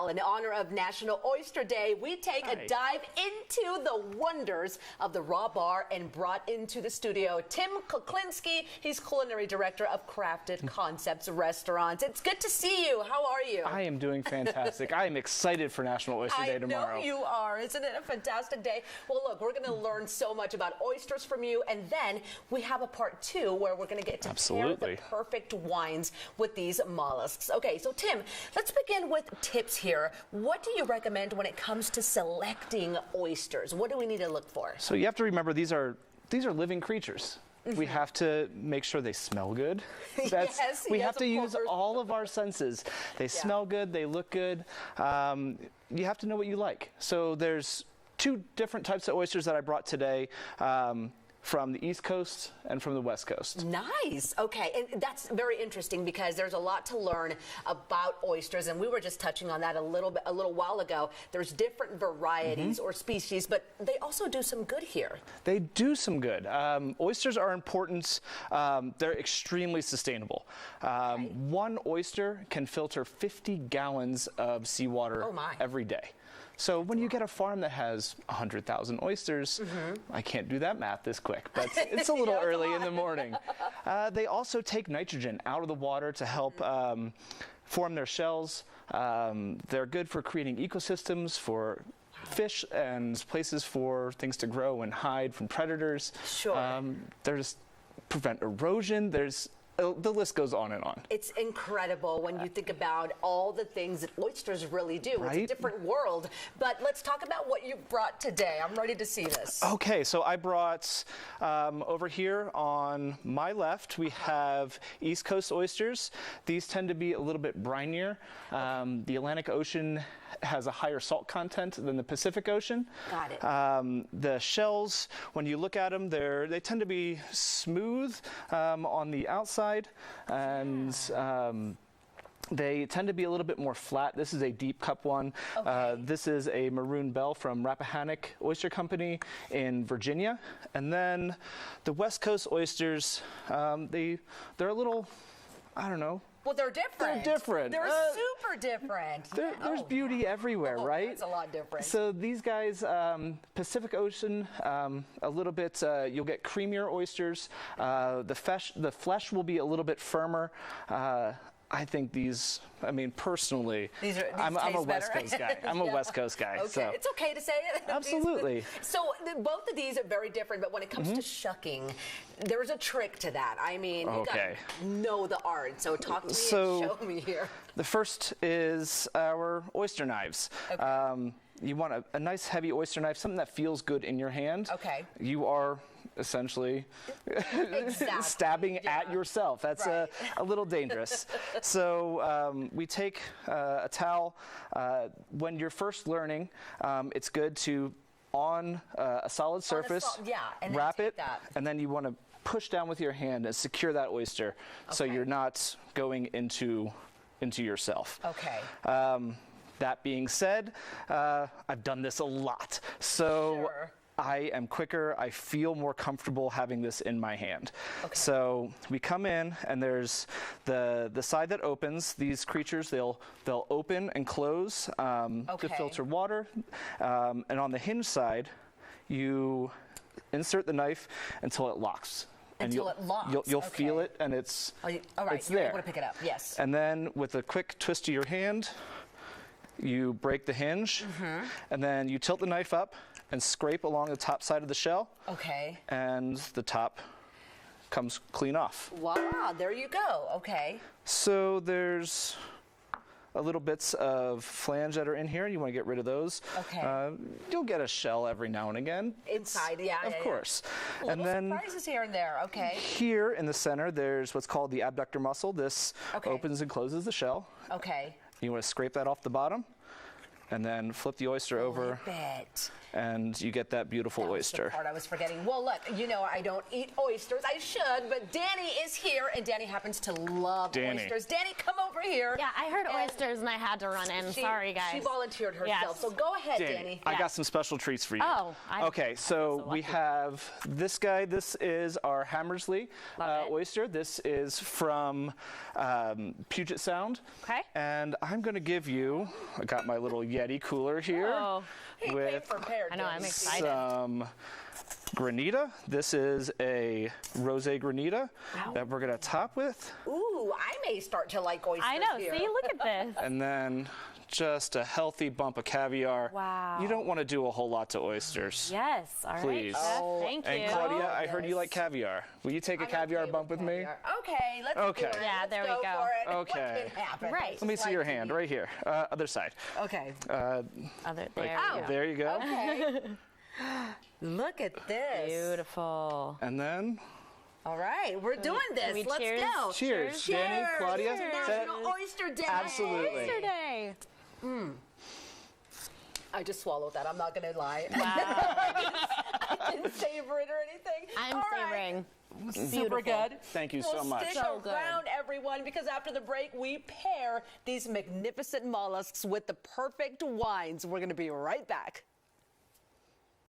Well, in honor of National Oyster Day, we take a dive into the wonders of the raw bar and brought into the studio Tim Kuklinski. He's culinary director of Crafted Concepts Restaurants. It's good to see you. How are you? I am doing fantastic. I am excited for National Oyster Day tomorrow. I know you are. Isn't it a fantastic day? Well, look, we're going to learn so much about oysters from you, and then we have a part two where we're going to get to pair the perfect wines with these mollusks. Okay, so Tim, let's begin with tips here. What do you recommend when it comes to selecting oysters? What do we need to look for? So you have to remember these are living creatures. We have to make sure they smell good. We have to use all of our senses. They smell good, they look good. You have to know what you like. So there's two different types of oysters that I brought today. From the East Coast and from the West Coast. Nice. Okay, and that's very interesting because there's a lot to learn about oysters, and we were just touching on that a little while ago. There's different varieties or species, but they also do some good here. They do some good. Oysters are important. They're extremely sustainable. One oyster can filter 50 gallons of seawater every day. So when you get a farm that has 100,000 oysters, I can't do that math this quick, but it's a little early in the morning. They also take nitrogen out of the water to help form their shells. They're good for creating ecosystems for fish and places for things to grow and hide from predators. There's prevent erosion. The list goes on and on. It's incredible when you think about all the things that oysters really do. It's a different world. But let's talk about what you brought today. I'm ready to see this. Okay, so I brought over here on my left, we have East Coast oysters. These tend to be a little bit brinier. The Atlantic Ocean has a higher salt content than the Pacific Ocean. Got it. The shells, when you look at them, they tend to be smooth on the outside. And they tend to be a little bit more flat. This is a deep cup one. This is a maroon bell from Rappahannock Oyster Company in Virginia. And then the West Coast oysters, they're a little, I don't know. Well, they're different. They're different. They're super different. There's beauty everywhere, right? That's a lot different. So these guys, Pacific Ocean, a little bit, you'll get creamier oysters. The flesh will be a little bit firmer. I think these, I mean, personally, I'm a West Coast guy. I'm a West Coast guy. Okay, so. it's okay to say it. Absolutely. So both of these are very different, but when it comes to shucking, there's a trick to that. I mean, you gotta know the art. So talk to me and show me here. The first is our oyster knives. You want a nice heavy oyster knife, something that feels good in your hand. You are essentially stabbing at yourself. That's a little dangerous. So we take a towel. When you're first learning, it's good to, on a solid surface, wrap it, and then you want to push down with your hand and secure that oyster so you're not going into yourself. That being said, I've done this a lot. So I am quicker, I feel more comfortable having this in my hand. So we come in and there's the side that opens. These creatures, they'll open and close to filter water. And on the hinge side, you insert the knife until it locks. Until it locks. You'll feel it, and it's it's there. You're able to pick it up, yes. And then with a quick twist of your hand, you break the hinge, and then you tilt the knife up and scrape along the top side of the shell. And the top comes clean off. Wow, there you go. So there's a little bits of flange that are in here. You want to get rid of those. You'll get a shell every now and again. Inside, of course. And then surprises here and there. Here in the center, there's what's called the abductor muscle. This opens and closes the shell. You want to scrape that off the bottom, and then flip the oyster over. And you get that beautiful oyster. That's the part I was forgetting. Well, look, you know I don't eat oysters. I should, but Danny is here, and Danny happens to love oysters. Danny, come over here. Yeah, I heard oysters, and I had to run in. Sorry, guys. She volunteered herself, so go ahead, Danny. I got some special treats for you. Oh, okay, so we have this guy. This is our Hammersley oyster. This is from Puget Sound. Okay. And I'm going to give you, I got my little Yeti cooler here with I know, I'm excited. some granita. This is a rosé granita that we're going to top with. Ooh, I may start to like oysters. I know, here. see, look at this. And then just a healthy bump of caviar. Wow. You don't want to do a whole lot to oysters. Yes, all right, please. Chef, thank you. And Claudia, I heard you like caviar. Will you take a caviar bump with me? Okay, let's do it. Yeah, let's there we go. For it. Okay. What can happen? Right. Let me see your hand right here. Other side. Okay. Other there. There you go. Okay. Look at this. Beautiful. And then. All right, we're doing this. Let's go. Cheers, Danny, Claudia. National Oyster Day. Absolutely. Oyster Day. I just swallowed that. I'm not going to lie. Wow. I didn't savor it or anything. I'm savoring. Super good. Thank you so much. Stick around, everyone, because after the break, we pair these magnificent mollusks with the perfect wines. We're going to be right back.